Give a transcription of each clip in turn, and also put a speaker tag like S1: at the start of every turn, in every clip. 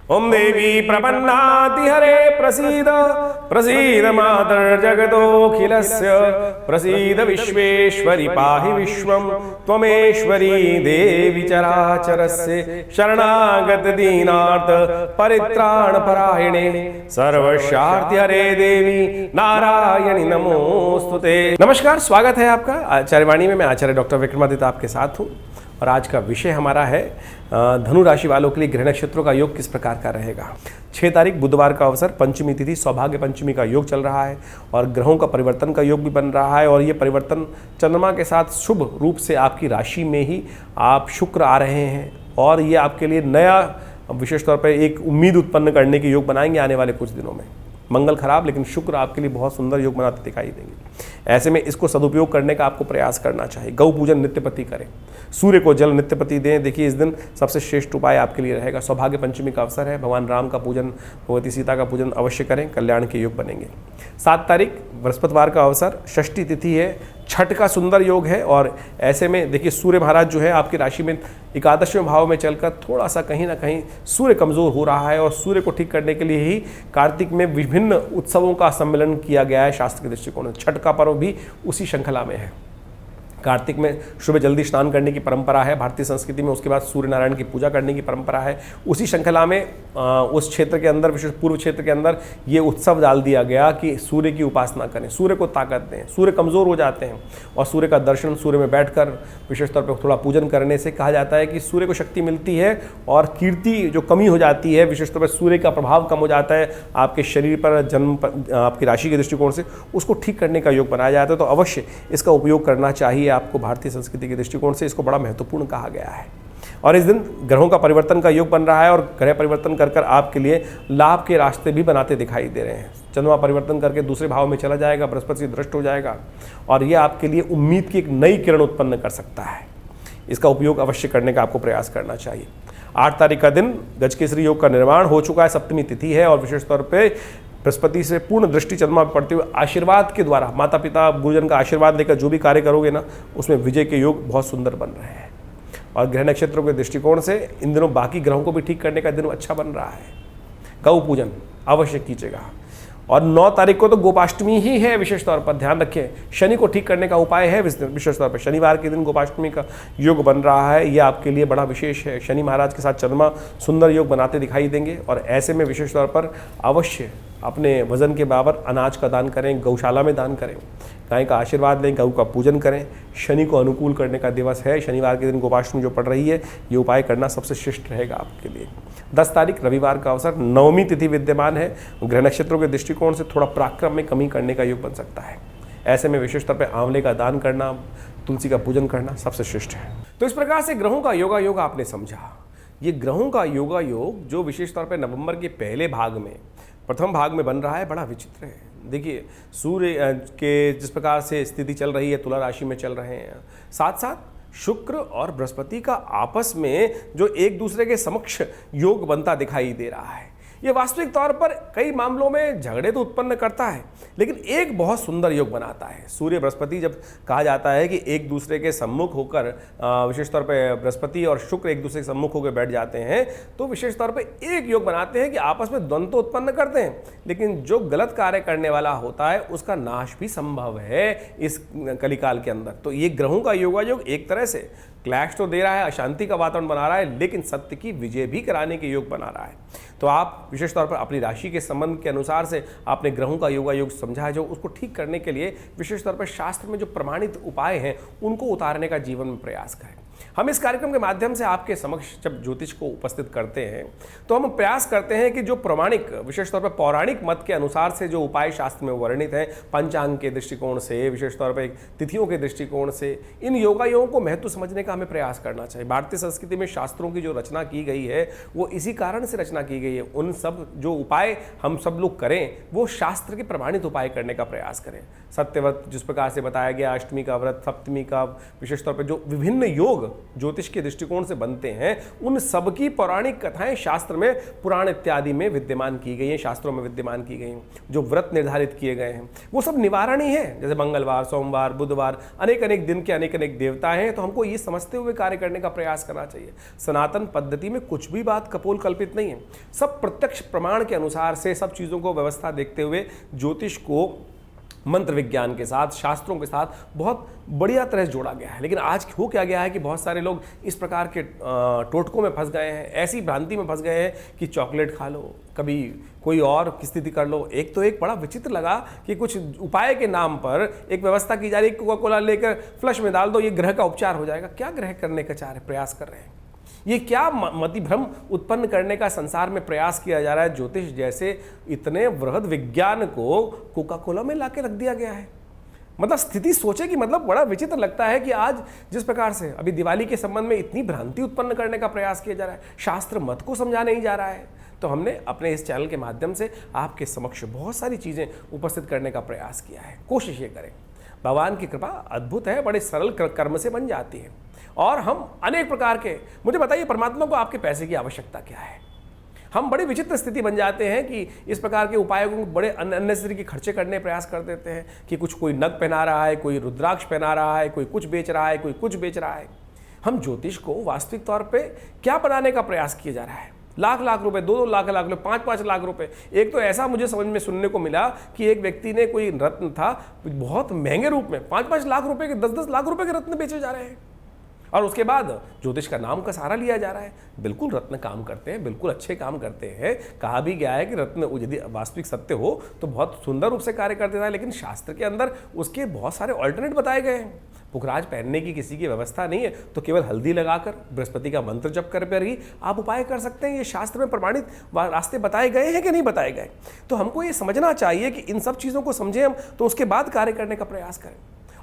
S1: ओम देवी प्रपन्नातिहरे प्रसीद प्रसीद मातर्जगतोऽखिलस्य प्रसीद विश्वेश्वरि पाहि विश्वं त्वमेश्वरी देवी चराचरस्य शरणागत दीनार्थ परित्राण परायणे सर्वशार्ति हरे देवी नारायणी नमोस्तुते। नमस्कार, स्वागत है आपका आचार्यवाणी में। मैं आचार्य डॉक्टर विक्रमादित्य आपके साथ हूँ और आज का विषय हमारा है धनु राशि वालों के लिए ग्रह नक्षत्रों का योग किस प्रकार का रहेगा। 6 तारीख बुधवार का अवसर, पंचमी तिथि, सौभाग्य पंचमी का योग चल रहा है और ग्रहों का परिवर्तन का योग भी बन रहा है और ये परिवर्तन चंद्रमा के साथ शुभ रूप से आपकी राशि में ही आप शुक्र आ रहे हैं और ये आपके लिए नया विशेष तौर पर एक उम्मीद उत्पन्न करने के योग बनाएंगे आने वाले कुछ दिनों में। मंगल खराब लेकिन शुक्र आपके लिए बहुत सुंदर योग बनाते दिखाई देंगे। ऐसे में इसको सदुपयोग करने का आपको प्रयास करना चाहिए। गौ पूजन नित्यपति करें, सूर्य को जल नित्यपति दें। देखिए, इस दिन सबसे श्रेष्ठ उपाय आपके लिए रहेगा। सौभाग्य पंचमी का अवसर है, भगवान राम का पूजन, भगवती सीता का पूजन अवश्य करें, कल्याण के योग बनेंगे। 7 तारीख बृहस्पतिवार का अवसर, षष्ठी तिथि है, छठ का सुंदर योग है और ऐसे में देखिए सूर्य महाराज जो है आपकी राशि में एकादशवें भाव में चलकर थोड़ा सा कहीं ना कहीं सूर्य कमजोर हो रहा है और सूर्य को ठीक करने के लिए ही कार्तिक में विभिन्न उत्सवों का सम्मेलन किया गया है शास्त्र के दृष्टिकोण से। छठ का पर्व भी उसी श्रृंखला में है। कार्तिक में सुबह जल्दी स्नान करने की परंपरा है भारतीय संस्कृति में, उसके बाद सूर्य नारायण की पूजा करने की परंपरा है। उसी श्रृंखला में उस क्षेत्र के अंदर, विशेष पूर्व क्षेत्र के अंदर ये उत्सव डाल दिया गया कि सूर्य की उपासना करें, सूर्य को ताकत दें। सूर्य कमज़ोर हो जाते हैं और सूर्य का दर्शन, सूर्य में बैठकर विशेष तौर पर थोड़ा पूजन करने से कहा जाता है कि सूर्य को शक्ति मिलती है और कीर्ति जो कमी हो जाती है, विशेष तौर पर सूर्य का प्रभाव कम हो जाता है आपके शरीर पर, जन्म पर, आपकी राशि के दृष्टिकोण से, उसको ठीक करने का योग बनाया जाता है। तो अवश्य इसका उपयोग करना चाहिए आपको। भारतीय संस्कृति के दृष्टिकोण से इसको बड़ा महत्वपूर्ण कहा गया है। और इस दिन ग्रहों का परिवर्तन का योग बन रहा है और ग्रह परिवर्तन कर आपके लिए लाभ के रास्ते भी बनाते दिखाई दे रहे हैं। चंद्रमा परिवर्तन करके दूसरे भाव में चला जाएगा, बृहस्पति से दृष्ट हो जाएगा और यह आपके लिए उम्मीद की एक नई किरण उत्पन्न कर सकता है। इसका उपयोग अवश्य करने का आपको प्रयास करना चाहिए। 8 तारीख का दिन गजकेसरी योग का निर्माण हो चुका है, सप्तमी तिथि है और विशेष तौर पर बृहस्पति से पूर्ण दृष्टि चंद्रमा पर पड़ते हुए आशीर्वाद के द्वारा, माता पिता गुरुजन का आशीर्वाद लेकर जो भी कार्य करोगे ना, उसमें विजय के योग बहुत सुंदर बन रहे हैं। और ग्रह नक्षत्रों के दृष्टिकोण से इन दिनों बाकी ग्रहों को भी ठीक करने का दिन अच्छा बन रहा है। गौ पूजन अवश्य कीजिएगा। और 9 तारीख को तो गोपाष्टमी ही है, विशेष तौर पर ध्यान रखें। शनि को ठीक करने का उपाय है विशेष तौर पर। शनिवार के दिन गोपाष्टमी का योग बन रहा है, यह आपके लिए बड़ा विशेष है। शनि महाराज के साथ चंद्रमा सुंदर योग बनाते दिखाई देंगे और ऐसे में विशेष तौर पर अवश्य अपने वजन के बराबर अनाज का दान करें, गौशाला में दान करें, गाय का आशीर्वाद लें, गौ का पूजन करें। शनि को अनुकूल करने का दिवस है। शनिवार के दिन गोपाष्टमी जो पड़ रही है, ये उपाय करना सबसे श्रेष्ठ रहेगा आपके लिए। 10 तारीख रविवार का अवसर, नवमी तिथि विद्यमान है। ग्रह नक्षत्रों के दृष्टिकोण से थोड़ा पराक्रम में कमी करने का योग बन सकता है। ऐसे में विशेष तौर पर आंवले का दान करना, तुलसी का पूजन करना सबसे श्रेष्ठ है। तो इस प्रकार से ग्रहों का योगा योग आपने समझा। ये ग्रहों का योगा योग जो विशेष तौर पर नवंबर के पहले भाग में, प्रथम भाग में बन रहा है, बड़ा विचित्र है। देखिए, सूर्य के जिस प्रकार से स्थिति चल रही है, तुला राशि में चल रहे हैं, साथ साथ शुक्र और बृहस्पति का आपस में जो एक दूसरे के समक्ष योग बनता दिखाई दे रहा है, ये वास्तविक तौर पर कई मामलों में झगड़े तो उत्पन्न करता है लेकिन एक बहुत सुंदर योग बनाता है। सूर्य बृहस्पति, जब कहा जाता है कि एक दूसरे के सम्मुख होकर, विशेष तौर पर बृहस्पति और शुक्र एक दूसरे के सम्मुख होकर बैठ जाते हैं, तो विशेष तौर पर एक योग बनाते हैं कि आपस में द्वंद्व तो उत्पन्न करते हैं लेकिन जो गलत कार्य करने वाला होता है उसका नाश भी संभव है इस कलिकाल के अंदर। तो ये ग्रहों का योगा योग एक तरह से क्लैश तो दे रहा है, अशांति का वातावरण बना रहा है, लेकिन सत्य की विजय भी कराने के योग बना रहा है। तो आप विशेष तौर पर अपनी राशि के संबंध के अनुसार से आपने ग्रहों का योगा योग समझा है, जो उसको ठीक करने के लिए विशेष तौर पर शास्त्र में जो प्रमाणित उपाय हैं उनको उतारने का जीवन में प्रयास करें। हम इस कार्यक्रम के माध्यम से आपके समक्ष जब ज्योतिष को उपस्थित करते हैं तो हम प्रयास करते हैं कि जो प्रमाणिक, विशेष तौर पर पौराणिक मत के अनुसार से जो उपाय शास्त्र में वर्णित हैं, पंचांग के दृष्टिकोण से, विशेष तौर पर तिथियों के दृष्टिकोण से, इन योगा योगों को महत्व समझने का हमें प्रयास करना चाहिए। भारतीय संस्कृति में शास्त्रों की जो रचना की गई है वो इसी कारण से रचना की गई है। उन सब जो उपाय हम सब लोग करें वो शास्त्र के प्रमाणित उपाय करने का प्रयास करें। सत्यव्रत जिस प्रकार से बताया गया, अष्टमी का व्रत, सप्तमी का, विशेष तौर पर जो विभिन्न योग योग ज्योतिष के दृष्टिकोण से बनते हैं, उन सबकी पौराणिक कथाएं शास्त्र में, पुराण इत्यादि में विद्यमान की गई हैं, शास्त्रों में विद्यमान की गई हैं। जो व्रत निर्धारित किए गए हैं वो सब निवारण ही है। जैसे मंगलवार, सोमवार, बुधवार, अनेक अनेक दिन के अनेक अनेक देवता हैं। तो हमको ये समझते हुए कार्य करने का प्रयास करना चाहिए। सनातन पद्धति में कुछ भी बात कपोल कल्पित नहीं है। सब प्रत्यक्ष प्रमाण के अनुसार से सब चीज़ों को व्यवस्था देखते हुए ज्योतिष को मंत्र विज्ञान के साथ, शास्त्रों के साथ बहुत बढ़िया तरह से जोड़ा गया है। लेकिन आज हो क्या गया है कि बहुत सारे लोग इस प्रकार के टोटकों में फंस गए हैं, ऐसी भ्रांति में फंस गए हैं कि चॉकलेट खा लो, कभी कोई और की स्थिति कर लो। एक तो एक बड़ा विचित्र लगा कि कुछ उपाय के नाम पर एक व्यवस्था की जा रही है, कोका कोला लेकर फ्लश में डाल दो, ये ग्रह का उपचार हो जाएगा। क्या ग्रह करने का प्रयास कर रहे हैं? ये क्या मतिभ्रम उत्पन्न करने का संसार में प्रयास किया जा रहा है? ज्योतिष जैसे इतने वृहद विज्ञान को कोका कोला में लाके रख दिया गया है। मतलब स्थिति सोचे कि मतलब बड़ा विचित्र लगता है कि आज जिस प्रकार से अभी दिवाली के संबंध में इतनी भ्रांति उत्पन्न करने का प्रयास किया जा रहा है, शास्त्र मत को समझा नहीं जा रहा है। तो हमने अपने इस चैनल के माध्यम से आपके समक्ष बहुत सारी चीज़ें उपस्थित करने का प्रयास किया है। कोशिश ये करें। भगवान की कृपा अद्भुत है, बड़े सरल कर्म से बन जाती है। और हम अनेक प्रकार के, मुझे बताइए परमात्मा को आपके पैसे की आवश्यकता क्या है? हम बड़ी विचित्र स्थिति बन जाते हैं कि इस प्रकार के उपायों को बड़े अननेसेसरी के खर्चे करने प्रयास कर देते हैं कि कुछ कोई नग पहना रहा है, कोई रुद्राक्ष पहना रहा है, कोई कुछ बेच रहा है, कोई कुछ बेच रहा है। हम ज्योतिष को वास्तविक तौर पे क्या बनाने का प्रयास किया जा रहा है? लाख लाख रुपए, 2-2 लाख रुपए, 5-5 लाख रुपए। एक तो ऐसा मुझे समझ में सुनने को मिला कि एक व्यक्ति ने, कोई रत्न था बहुत महंगे रूप में, 5-5 लाख रुपए के, 10-10 लाख रुपए के रत्न बेचे जा रहे हैं। और उसके बाद ज्योतिष का नाम का सहारा लिया जा रहा है। बिल्कुल रत्न काम करते हैं, बिल्कुल अच्छे काम करते हैं। कहा भी गया है कि रत्न यदि वास्तविक सत्य हो तो बहुत सुंदर रूप से कार्य कर देता है। लेकिन शास्त्र के अंदर उसके बहुत सारे ऑल्टरनेट बताए गए हैं। पुखराज पहनने की किसी की व्यवस्था नहीं है तो केवल हल्दी लगाकर, बृहस्पति का मंत्र जप कर ही आप उपाय कर सकते हैं। ये शास्त्र में प्रमाणित रास्ते बताए गए हैं कि नहीं बताए गए? तो हमको ये समझना चाहिए कि इन सब चीज़ों को समझें हम, तो उसके बाद कार्य करने का प्रयास करें।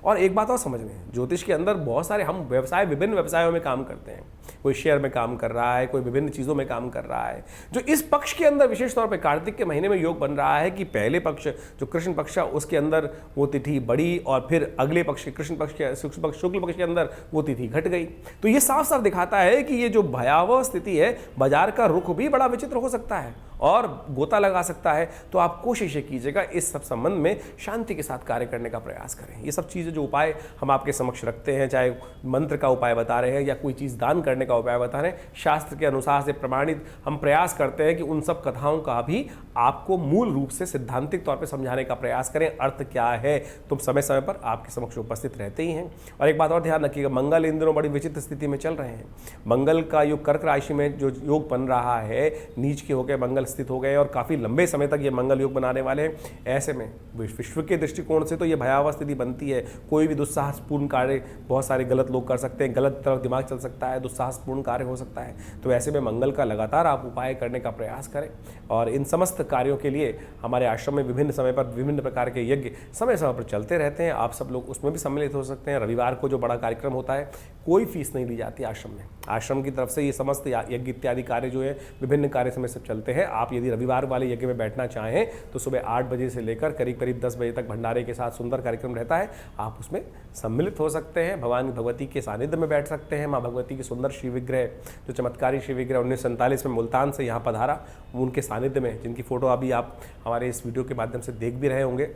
S1: और एक बात और समझ लें, ज्योतिष के अंदर बहुत सारे हम व्यवसाय, विभिन्न व्यवसायों में काम करते हैं। कोई शेयर में काम कर रहा है, कोई विभिन्न चीज़ों में काम कर रहा है। जो इस पक्ष के अंदर विशेष तौर पे कार्तिक के महीने में योग बन रहा है कि पहले पक्ष जो कृष्ण पक्ष है उसके अंदर वो तिथि बढ़ी और फिर अगले पक्ष कृष्ण पक्ष के शुक्ल पक्ष के अंदर वो तिथि घट गई। तो ये साफ साफ दिखाता है कि ये जो भयावह स्थिति है, बाजार का रुख भी बड़ा विचित्र हो सकता है और गोता लगा सकता है। तो आप कोशिश कीजिएगा इस सब संबंध में शांति के साथ कार्य करने का प्रयास करें। ये सब चीज़ें जो उपाय हम आपके समक्ष रखते हैं, चाहे मंत्र का उपाय बता रहे हैं या कोई चीज़ दान करने का उपाय बता रहे हैं, शास्त्र के अनुसार से प्रमाणित हम प्रयास करते हैं कि उन सब कथाओं का भी आपको मूल रूप से सिद्धांतिक तौर पर समझाने का प्रयास करें। अर्थ क्या है तुम समय समय पर आपके समक्ष उपस्थित रहते ही हैं। और एक बात और ध्यान रखिएगा, मंगल इन दिनों बड़ी विचित्र स्थिति में चल रहे हैं। मंगल का योग कर्क राशि में जो योग बन रहा है, नीच के होकर मंगल स्थित हो गए और काफ़ी लंबे समय तक ये मंगल योग बनाने वाले हैं। ऐसे में विश्व के दृष्टिकोण से तो ये भयावह स्थिति बनती है। कोई भी दुस्साहसपूर्ण कार्य बहुत सारे गलत लोग कर सकते हैं, गलत तरफ दिमाग चल सकता है, दुस्साहसपूर्ण कार्य हो सकता है। तो ऐसे में मंगल का लगातार आप उपाय करने का प्रयास करें। और इन समस्त कार्यों के लिए हमारे आश्रम में विभिन्न समय पर विभिन्न प्रकार के यज्ञ समय समय पर चलते रहते हैं। आप सब लोग उसमें भी सम्मिलित हो सकते हैं। रविवार को जो बड़ा कार्यक्रम होता है, कोई फीस नहीं ली जाती आश्रम में। आश्रम की तरफ से ये समस्त यज्ञ इत्यादि कार्य जो है विभिन्न कार्य समय सब चलते हैं। आप यदि रविवार वाले यज्ञ में बैठना चाहें तो सुबह 8 बजे से लेकर करीब करीब 10 बजे तक भंडारे के साथ सुंदर कार्यक्रम रहता है। आप उसमें सम्मिलित हो सकते हैं। भगवान भगवती के सानिध्य में बैठ सकते हैं। माँ भगवती की सुंदर शिव विग्रह, जो चमत्कारी शिव विग्रह 1947 में मुल्तान से यहाँ पधारा, उनके सानिध्य में, जिनकी फोटो अभी आप हमारे इस वीडियो के माध्यम से देख भी रहे होंगे।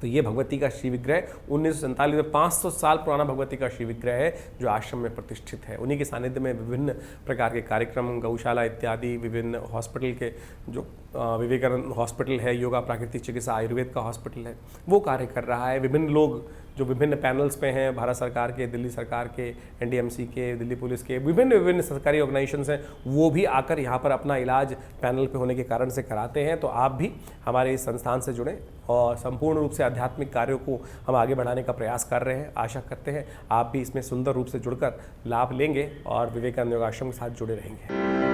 S1: तो ये भगवती का शिव विग्रह 1947 में 500 साल पुराना भगवती का शिव विग्रह है जो आश्रम में प्रतिष्ठित है। उन्हीं के सानिध्य में विभिन्न प्रकार के कार्यक्रम, गौशाला इत्यादि, विभिन्न हॉस्पिटल के, जो विवेकानंद हॉस्पिटल है, योगा प्राकृतिक चिकित्सा आयुर्वेद का हॉस्पिटल है, वो कार्य कर रहा है। विभिन्न लोग जो विभिन्न पैनल्स पे हैं, भारत सरकार के, दिल्ली सरकार के, एनडीएमसी के, दिल्ली पुलिस के, विभिन्न सरकारी ऑर्गेनाइजेशंस हैं, वो भी आकर यहाँ पर अपना इलाज पैनल पे होने के कारण से कराते हैं। तो आप भी हमारे इस संस्थान से जुड़ें और संपूर्ण रूप से आध्यात्मिक कार्यों को हम आगे बढ़ाने का प्रयास कर रहे हैं। आशा करते हैं आप भी इसमें सुंदर रूप से जुड़कर लाभ लेंगे और विवेकानंद योग आश्रम के साथ जुड़े रहेंगे।